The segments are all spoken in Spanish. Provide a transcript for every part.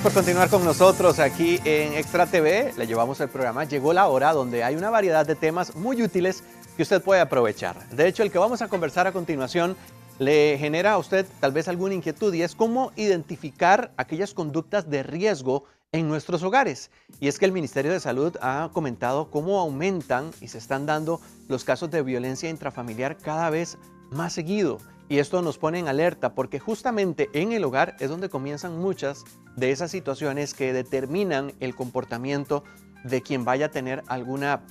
por continuar con nosotros aquí en Extra TV. Le llevamos el programa Llegó la Hora, donde hay una variedad de temas muy útiles que usted puede aprovechar. De hecho, el que vamos a conversar a continuación le genera a usted tal vez alguna inquietud, y es cómo identificar aquellas conductas de riesgo en nuestros hogares. Y es que el Ministerio de Salud ha comentado cómo aumentan y se están dando los casos de violencia intrafamiliar cada vez más seguido. Y esto nos pone en alerta porque justamente en el hogar es donde comienzan muchas de esas situaciones que determinan el comportamiento de quien vaya a tener alguna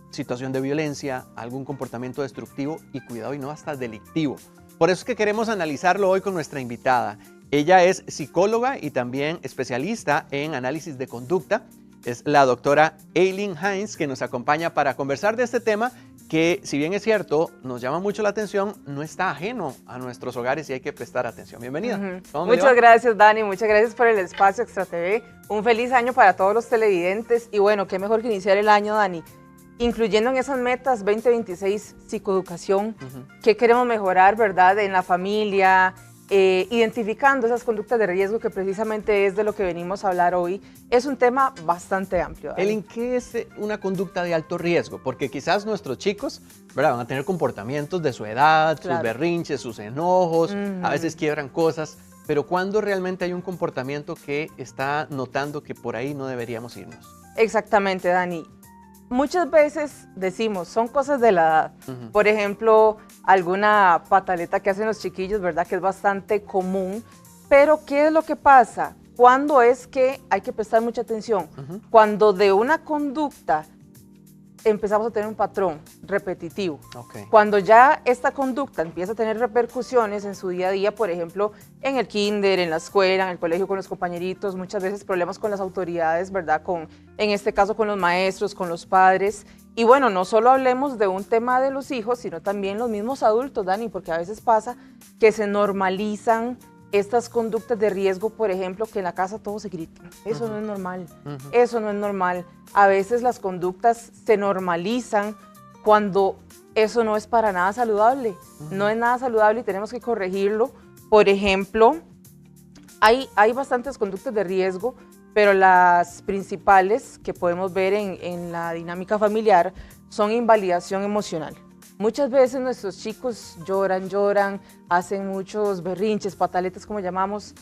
situación de violencia, algún comportamiento destructivo y cuidado y no hasta delictivo. Por eso es que queremos analizarlo hoy con nuestra invitada. Ella es psicóloga y también especialista en análisis de conducta. Es la doctora Eileen Hines, que nos acompaña para conversar de este tema que, si bien es cierto, nos llama mucho la atención, no está ajeno a nuestros hogares y hay que prestar atención. Bienvenida. Muchas gracias, Dani. Muchas gracias por el espacio Extra TV. Un feliz año para todos los televidentes. Y bueno, qué mejor que iniciar el año, Dani, incluyendo en esas metas 2026 psicoeducación, qué queremos mejorar, ¿verdad?, en la familia, identificando esas conductas de riesgo, que precisamente es de lo que venimos a hablar hoy. Es un tema bastante amplio. Eileen, ¿qué es una conducta de alto riesgo? Porque quizás nuestros chicos, ¿verdad?, van a tener comportamientos de su edad, claro, sus berrinches, sus enojos, a veces quiebran cosas, pero ¿cuándo realmente hay un comportamiento que está notando que por ahí no deberíamos irnos? Exactamente, Dani. Muchas veces decimos, son cosas de la edad. Por ejemplo, alguna pataleta que hacen los chiquillos, ¿verdad?, que es bastante común. Pero, ¿qué es lo que pasa? ¿Cuándo es que hay que prestar mucha atención? Cuando de una conducta empezamos a tener un patrón repetitivo. Cuando ya esta conducta empieza a tener repercusiones en su día a día, por ejemplo, en el kinder, en la escuela, en el colegio con los compañeritos, muchas veces problemas con las autoridades, ¿verdad?, en este caso con los maestros, con los padres. Y bueno, no solo hablemos de un tema de los hijos, sino también los mismos adultos, Dani, porque a veces pasa que se normalizan estas conductas de riesgo, por ejemplo, que en la casa todos se gritan. Eso no es normal. Eso no es normal. A veces las conductas se normalizan cuando eso no es para nada saludable. No es nada saludable y tenemos que corregirlo. Por ejemplo, hay bastantes conductas de riesgo, pero las principales que podemos ver en la dinámica familiar son invalidación emocional. Muchas veces nuestros chicos lloran, hacen muchos berrinches, pataletas como llamamos,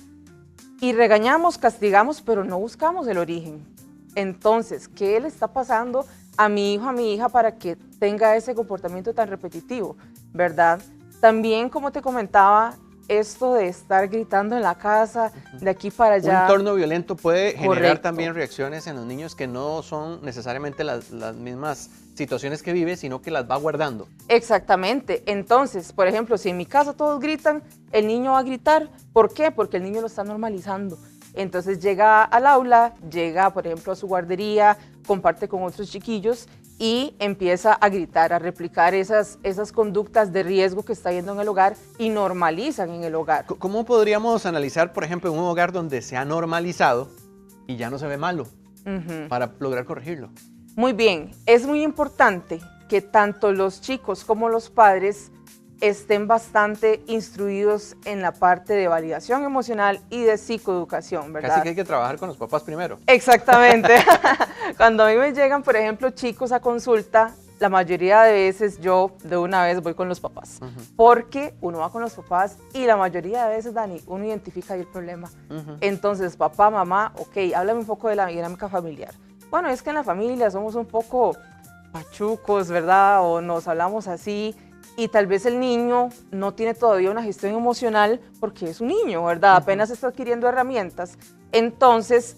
y regañamos, castigamos, pero no buscamos el origen. Entonces, ¿qué le está pasando a mi hijo, a mi hija para que tenga ese comportamiento tan repetitivo, verdad? También, como te comentaba, esto de estar gritando en la casa, de aquí para allá. Un entorno violento puede generar también reacciones en los niños que no son necesariamente las mismas situaciones que vive, sino que las va guardando. Exactamente. Entonces, por ejemplo, si en mi casa todos gritan, el niño va a gritar. ¿Por qué? Porque el niño lo está normalizando. Entonces llega al aula, llega, por ejemplo, a su guardería, comparte con otros chiquillos y empieza a gritar, a replicar esas conductas de riesgo que está viendo en el hogar y normalizan en el hogar. ¿Cómo podríamos analizar, por ejemplo, en un hogar donde se ha normalizado y ya no se ve malo para lograr corregirlo? Muy bien, es muy importante que tanto los chicos como los padres estén bastante instruidos en la parte de validación emocional y de psicoeducación, ¿verdad? Casi que hay que trabajar con los papás primero. Exactamente. Cuando a mí me llegan, por ejemplo, chicos a consulta, la mayoría de veces yo de una vez voy con los papás. Porque uno va con los papás y la mayoría de veces, Dani, uno identifica ahí el problema. Entonces, papá, mamá, ok, háblame un poco de la dinámica familiar. Bueno, es que en la familia somos un poco pachucos, ¿verdad? O nos hablamos así. Y tal vez el niño no tiene todavía una gestión emocional porque es un niño, ¿verdad? Apenas está adquiriendo herramientas. Entonces,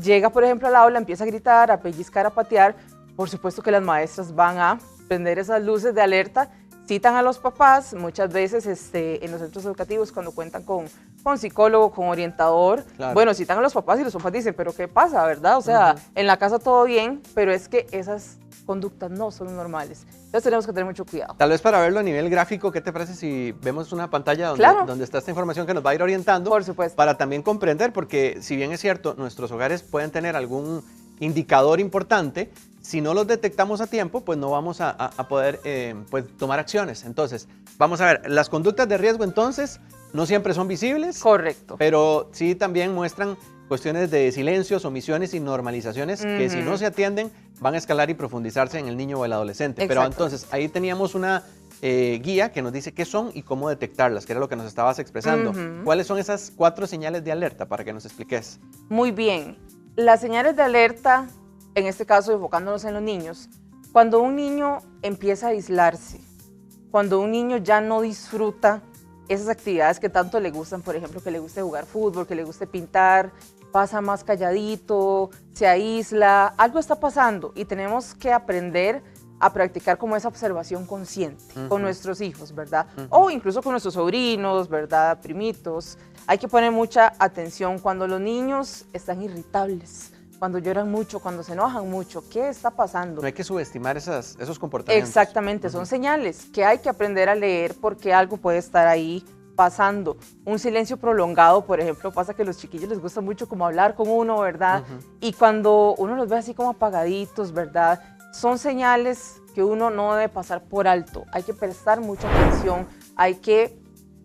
llega, por ejemplo, al aula, empieza a gritar, a pellizcar, a patear. Por supuesto que las maestras van a prender esas luces de alerta, citan a los papás, muchas veces en los centros educativos cuando cuentan con psicólogo, con orientador, claro, bueno, citan a los papás y los papás dicen, pero ¿qué pasa, verdad? O sea, en la casa todo bien, pero es que esas conductas no son normales. Entonces tenemos que tener mucho cuidado. Tal vez para verlo a nivel gráfico, ¿qué te parece si vemos una pantalla donde está esta información que nos va a ir orientando? Por supuesto. Para también comprender, porque si bien es cierto, nuestros hogares pueden tener algún indicador importante, si no los detectamos a tiempo, pues no vamos a poder pues tomar acciones. Entonces, vamos a ver, las conductas de riesgo entonces no siempre son visibles. Correcto. Pero sí también muestran cuestiones de silencios, omisiones y normalizaciones que si no se atienden van a escalar y profundizarse en el niño o el adolescente. Pero entonces ahí teníamos una guía que nos dice qué son y cómo detectarlas, que era lo que nos estabas expresando. ¿Cuáles son esas 4 señales de alerta para que nos expliques? Muy bien. Las señales de alerta, en este caso enfocándonos en los niños, cuando un niño empieza a aislarse, cuando un niño ya no disfruta esas actividades que tanto le gustan, por ejemplo, que le guste jugar fútbol, que le guste pintar, pasa más calladito, se aísla, algo está pasando y tenemos que aprender a practicar como esa observación consciente con nuestros hijos, ¿verdad? O incluso con nuestros sobrinos, ¿verdad? Primitos. Hay que poner mucha atención cuando los niños están irritables, cuando lloran mucho, cuando se enojan mucho. ¿Qué está pasando? No hay que subestimar esos comportamientos. Exactamente, son señales que hay que aprender a leer porque algo puede estar ahí pasando. Un silencio prolongado, por ejemplo, pasa que a los chiquillos les gusta mucho como hablar con uno, ¿verdad? Y cuando uno los ve así como apagaditos, ¿verdad? Son señales que uno no debe pasar por alto. Hay que prestar mucha atención, hay que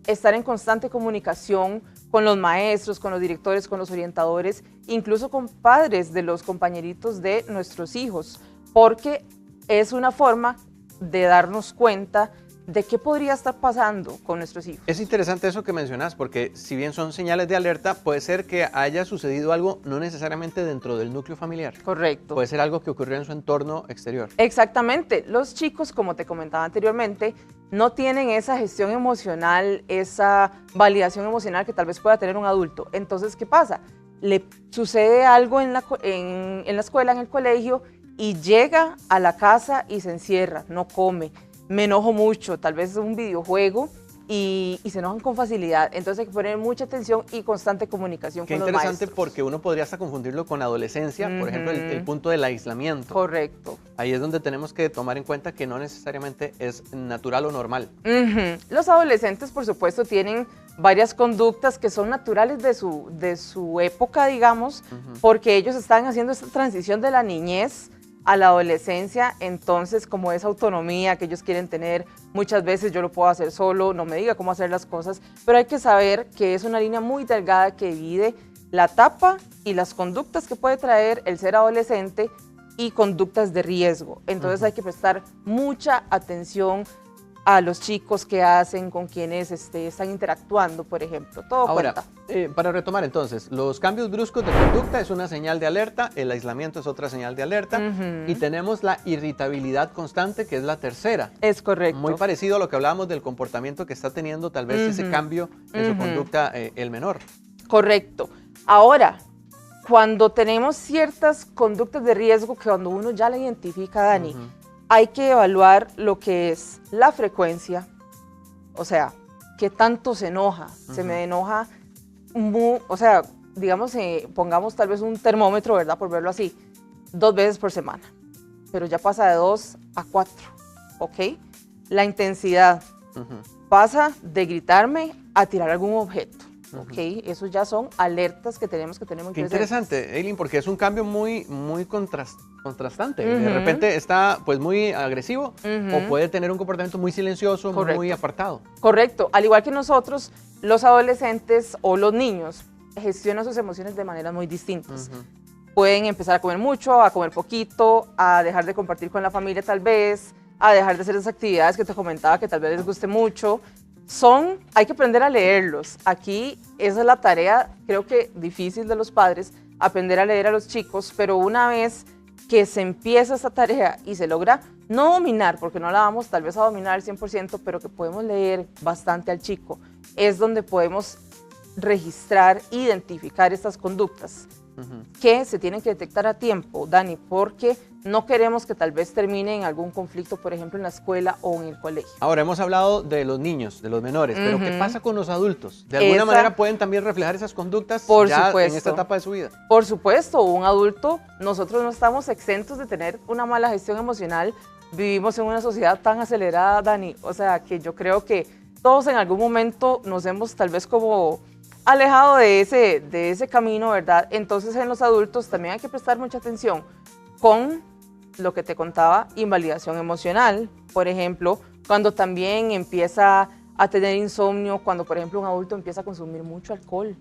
estar en constante comunicación con los maestros, con los directores, con los orientadores, incluso con padres de los compañeritos de nuestros hijos, porque es una forma de darnos cuenta de qué podría estar pasando con nuestros hijos. Es interesante eso que mencionas, porque si bien son señales de alerta, puede ser que haya sucedido algo no necesariamente dentro del núcleo familiar. Correcto. Puede ser algo que ocurrió en su entorno exterior. Exactamente. Los chicos, como te comentaba anteriormente, no tienen esa gestión emocional, esa validación emocional que tal vez pueda tener un adulto. Entonces, ¿qué pasa? Le sucede algo en la escuela, en el colegio, y llega a la casa y se encierra, no come. Me enojo mucho, tal vez es un videojuego y se enojan con facilidad. Entonces hay que poner mucha atención y constante comunicación con los maestros. Qué interesante, porque uno podría hasta confundirlo con adolescencia, por ejemplo, el punto del aislamiento. Correcto. Ahí es donde tenemos que tomar en cuenta que no necesariamente es natural o normal. Los adolescentes, por supuesto, tienen varias conductas que son naturales de su época, digamos, porque ellos están haciendo esta transición de la niñez a la adolescencia. Entonces, como esa autonomía que ellos quieren tener, muchas veces yo lo puedo hacer solo, no me diga cómo hacer las cosas, pero hay que saber que es una línea muy delgada que divide la etapa y las conductas que puede traer el ser adolescente y conductas de riesgo. Entonces hay que prestar mucha atención a los chicos que hacen, con quienes están interactuando, por ejemplo. Todo ahora, cuenta. Para retomar entonces, los cambios bruscos de conducta es una señal de alerta, el aislamiento es otra señal de alerta, y tenemos la irritabilidad constante, que es la tercera. Es correcto. Muy parecido a lo que hablábamos del comportamiento que está teniendo tal vez ese cambio en su conducta el menor. Correcto. Ahora, cuando tenemos ciertas conductas de riesgo, que cuando uno ya la identifica, Dani, hay que evaluar lo que es la frecuencia, o sea, qué tanto se enoja. Se me enoja, o sea, digamos, pongamos tal vez un termómetro, ¿verdad? Por verlo así, 2 veces por semana, pero ya pasa de 2 a 4, ¿ok? La intensidad pasa de gritarme a tirar algún objeto. Ok, eso ya son alertas que tenemos que tener muy presentes. Qué interesante, Eileen, porque es un cambio muy contrastante. De repente está pues muy agresivo o puede tener un comportamiento muy silencioso, muy apartado. Correcto. Al igual que nosotros, los adolescentes o los niños gestionan sus emociones de maneras muy distintas. Pueden empezar a comer mucho, a comer poquito, a dejar de compartir con la familia tal vez, a dejar de hacer esas actividades que te comentaba que tal vez les guste mucho. Hay que aprender a leerlos. Aquí esa es la tarea, creo que difícil de los padres, aprender a leer a los chicos, pero una vez que se empieza esta tarea y se logra no dominar, porque no la vamos tal vez a dominar al 100%, pero que podemos leer bastante al chico, es donde podemos registrar, identificar estas conductas que se tienen que detectar a tiempo, Dani, porque no queremos que tal vez termine en algún conflicto, por ejemplo, en la escuela o en el colegio. Ahora, hemos hablado de los niños, de los menores, pero ¿qué pasa con los adultos? ¿De alguna manera pueden también reflejar esas conductas ya en esta etapa de su vida? Por supuesto, un adulto, nosotros no estamos exentos de tener una mala gestión emocional. Vivimos en una sociedad tan acelerada, Dani, o sea, que yo creo que todos en algún momento nos hemos tal vez como alejado de ese camino, ¿verdad? Entonces en los adultos también hay que prestar mucha atención con lo que te contaba, invalidación emocional, por ejemplo, cuando también empieza a tener insomnio, cuando por ejemplo un adulto empieza a consumir mucho alcohol,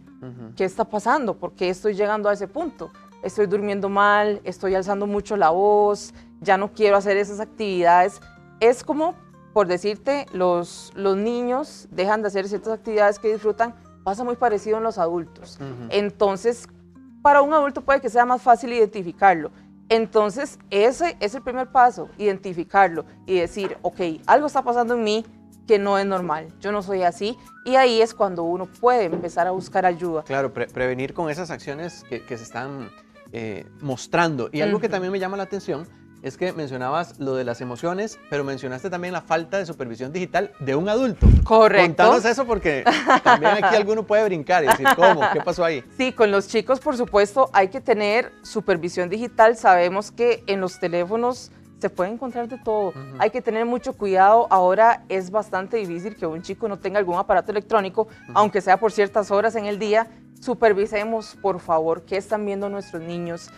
¿Qué está pasando? ¿Por qué estoy llegando a ese punto? Estoy durmiendo mal, estoy alzando mucho la voz, ya no quiero hacer esas actividades. Es como, por decirte, los niños dejan de hacer ciertas actividades que disfrutan, pasa muy parecido en los adultos. Entonces, para un adulto puede que sea más fácil identificarlo. Entonces, ese es el primer paso, identificarlo y decir, ok, algo está pasando en mí que no es normal, yo no soy así, y ahí es cuando uno puede empezar a buscar ayuda. Claro, prevenir con esas acciones que se están mostrando. Y algo que también me llama la atención es que mencionabas lo de las emociones, pero mencionaste también la falta de supervisión digital de un adulto. Correcto. Contanos eso porque también aquí alguno puede brincar y decir, ¿cómo? ¿Qué pasó ahí? Sí, con los chicos, por supuesto, hay que tener supervisión digital. Sabemos que en los teléfonos se puede encontrar de todo. Hay que tener mucho cuidado. Ahora es bastante difícil que un chico no tenga algún aparato electrónico, aunque sea por ciertas horas en el día. Supervisemos, por favor, qué están viendo nuestros niños.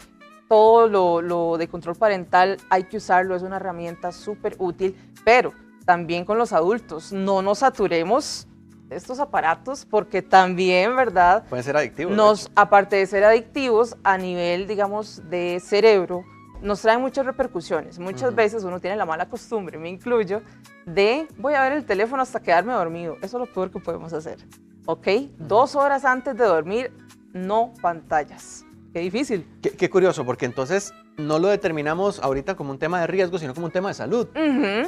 Todo lo de control parental hay que usarlo, es una herramienta súper útil, pero también con los adultos, no nos saturemos de estos aparatos porque también, ¿verdad? Pueden ser adictivos. Aparte de ser adictivos, a nivel, digamos, de cerebro, nos traen muchas repercusiones. Muchas veces uno tiene la mala costumbre, me incluyo, de voy a ver el teléfono hasta quedarme dormido. Eso es lo peor que podemos hacer, ¿ok? 2 horas antes de dormir, no pantallas. Qué difícil. Qué curioso, porque entonces no lo determinamos ahorita como un tema de riesgo, sino como un tema de salud.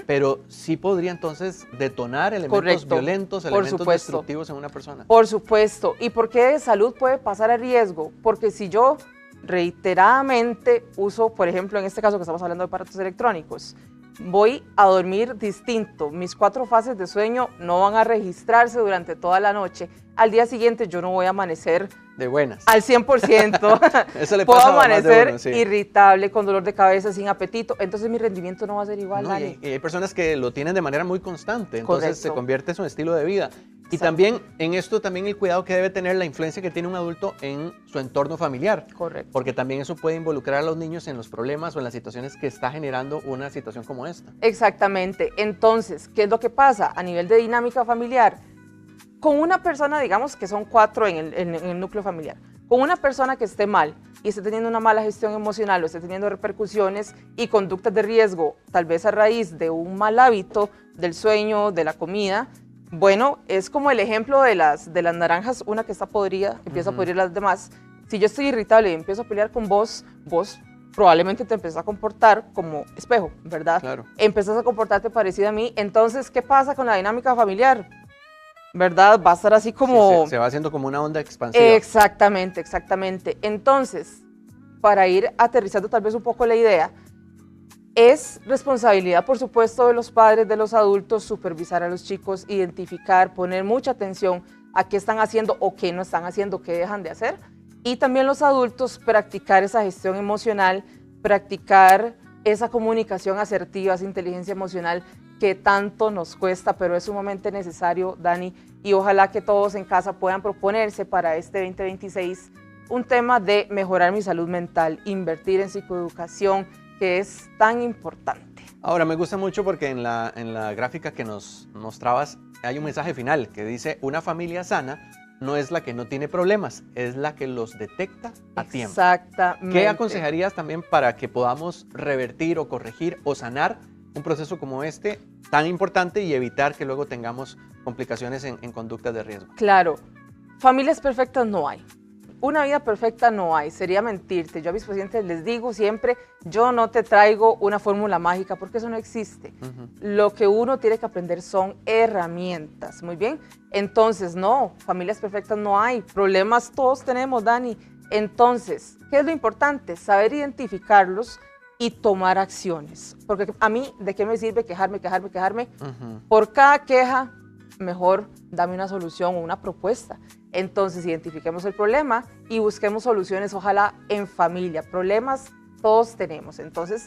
Pero sí podría entonces detonar elementos violentos, elementos destructivos en una persona. Por supuesto. ¿Y por qué de salud puede pasar a riesgo? Porque si yo reiteradamente uso, por ejemplo, en este caso que estamos hablando de aparatos electrónicos, voy a dormir distinto, mis 4 fases de sueño no van a registrarse durante toda la noche. Al día siguiente yo no voy a amanecer de buenas. Al 100%. Eso le Puedo pasa a más amanecer de uno, sí. irritable, con dolor de cabeza, sin apetito. Entonces mi rendimiento no va a ser igual, No, Dani. y hay personas que lo tienen de manera muy constante, entonces Correcto. se convierte en su estilo de vida. Y Exacto. también en esto también el cuidado que debe tener la influencia que tiene un adulto en su entorno familiar. Correcto. Porque también eso puede involucrar a los niños en los problemas o en las situaciones que está generando una situación como esta. Exactamente. Entonces, ¿qué es lo que pasa a nivel de dinámica familiar? Con una persona, digamos que son 4 en el núcleo familiar, con una persona que esté mal y esté teniendo una mala gestión emocional o esté teniendo repercusiones y conductas de riesgo, tal vez a raíz de un mal hábito del sueño, de la comida, bueno, es como el ejemplo de las naranjas, una que está podrida, que empieza a podrir las demás. Si yo estoy irritable y empiezo a pelear con vos probablemente te empiezas a comportar como espejo, ¿verdad? Claro. Empiezas a comportarte parecido a mí. Entonces, ¿qué pasa con la dinámica familiar? ¿Verdad? Va a estar así como... Sí, se va haciendo como una onda expansiva. Exactamente, exactamente. Entonces, para ir aterrizando tal vez un poco la idea, es responsabilidad, por supuesto, de los padres, de los adultos, supervisar a los chicos, identificar, poner mucha atención a qué están haciendo o qué no están haciendo, qué dejan de hacer. Y también los adultos practicar esa gestión emocional, practicar esa comunicación asertiva, esa inteligencia emocional que tanto nos cuesta, pero es sumamente necesario, Dani, y ojalá que todos en casa puedan proponerse para este 2026 un tema de mejorar mi salud mental, invertir en psicoeducación, que es tan importante. Ahora, me gusta mucho porque en la gráfica que nos mostrabas hay un mensaje final que dice: una familia sana no es la que no tiene problemas, es la que los detecta a tiempo. Exactamente. ¿Qué aconsejarías también para que podamos revertir o corregir o sanar un proceso como este tan importante y evitar que luego tengamos complicaciones en conductas de riesgo? Claro, familias perfectas no hay. Una vida perfecta no hay, sería mentirte. Yo a mis pacientes les digo siempre, yo no te traigo una fórmula mágica porque eso no existe. Lo que uno tiene que aprender son herramientas, ¿muy bien? Entonces, no, familias perfectas no hay, problemas todos tenemos, Dani. Entonces, ¿qué es lo importante? Saber identificarlos y tomar acciones. Porque a mí, ¿de qué me sirve quejarme? Por cada queja, mejor dame una solución o una propuesta. Entonces, identifiquemos el problema y busquemos soluciones, ojalá en familia. Problemas todos tenemos. Entonces,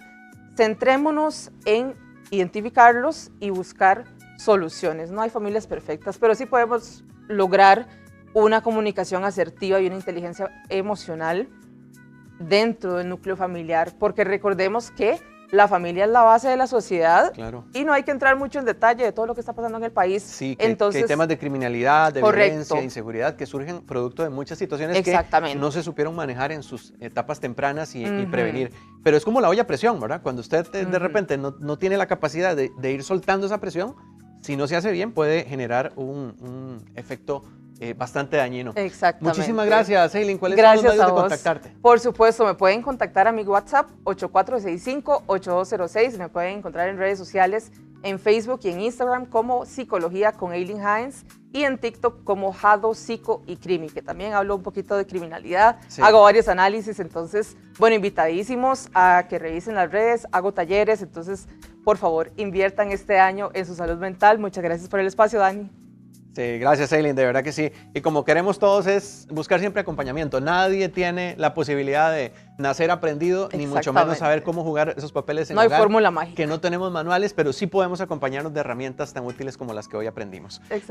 centrémonos en identificarlos y buscar soluciones. No hay familias perfectas, pero sí podemos lograr una comunicación asertiva y una inteligencia emocional dentro del núcleo familiar, porque recordemos que la familia es la base de la sociedad, Claro. y no hay que entrar mucho en detalle de todo lo que está pasando en el país. Sí, que Entonces, hay temas de criminalidad, de correcto. violencia, inseguridad que surgen producto de muchas situaciones Exactamente. que no se supieron manejar en sus etapas tempranas y prevenir. Pero es como la olla a presión, ¿verdad? Cuando usted de repente no tiene la capacidad de ir soltando esa presión, si no se hace bien puede generar un efecto bastante dañino. Exactamente. Muchísimas gracias, Eileen. ¿Cuáles son Gracias los medios a de vos. contactarte? Por supuesto, me pueden contactar a mi WhatsApp 8465-8206. Me pueden encontrar en redes sociales, en Facebook y en Instagram como Psicología con Eileen Hines, y en TikTok como Jado, Psico y Crimi, que también hablo un poquito de criminalidad. Sí. Hago varios análisis, entonces, bueno, invitadísimos a que revisen las redes, hago talleres, entonces, por favor, inviertan este año en su salud mental. Muchas gracias por el espacio, Dani. Sí, gracias, Eileen, de verdad que sí. Y como queremos todos es buscar siempre acompañamiento. Nadie tiene la posibilidad de nacer aprendido, ni mucho menos saber cómo jugar esos papeles en No hay hogar, fórmula mágica. que no tenemos manuales, pero sí podemos acompañarnos de herramientas tan útiles como las que hoy aprendimos. Exacto.